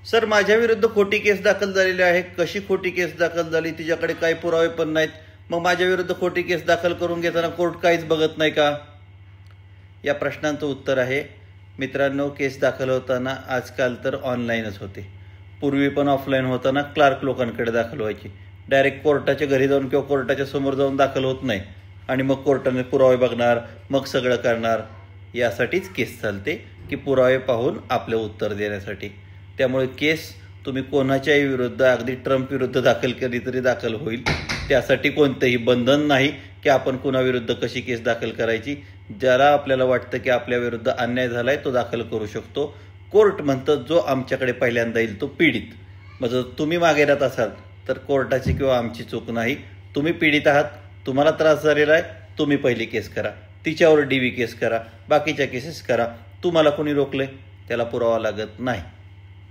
Sir, माझ्याविरुद्ध खोटी केस दाखल झालेली आहे. कशी खोटी केस दाखल झाली? तिच्याकडे काही पुरावे पण नाहीत. मग माझ्याविरुद्ध खोटी केस दाखल करून घेताना कोर्ट काहीच बघत नाही का? या प्रश्नांचं उत्तर आहे मित्रांनो, केस दाखल होताना आजकाल तर ऑनलाईनच होते. पूर्वी पण ऑफलाईन होताना क्लार्क लोकांकडे दाखल व्हायची. डायरेक्ट कोर्टाच्या घरी जाऊन किंवा कोर्टाच्या समोर जाऊन दाखल होत नाही. आणि मग कोर्टाने पुरावे बघणार, मग सगळं करणार. यासाठीच केस चालते की पुरावे पाहून आपलं उत्तर देण्यासाठी. त्यामुळे केस तुम्ही कोणाच्याही विरुद्ध, अगदी ट्रम्प विरुद्ध दाखल केली तरी दाखल होईल. त्यासाठी कोणतंही बंधन नाही की आपण कुणाविरुद्ध कशी केस दाखल करायची. ज्याला आपल्याला वाटतं की आपल्या विरुद्ध अन्याय झालाय तो दाखल करू शकतो. कोर्ट म्हणतं जो आमच्याकडे पहिल्यांदा येईल तो पीडित. मग जर तुम्ही मागे राहत असाल तर कोर्टाची किंवा आमची चूक नाही. तुम्ही पीडित आहात, तुम्हाला त्रास झालेला आहे, तुम्ही पहिली केस करा. तिच्यावर DV केस करा, बाकीच्या केसेस करा. तुम्हाला कोणी रोखले? त्याला पुरावा लागत नाही.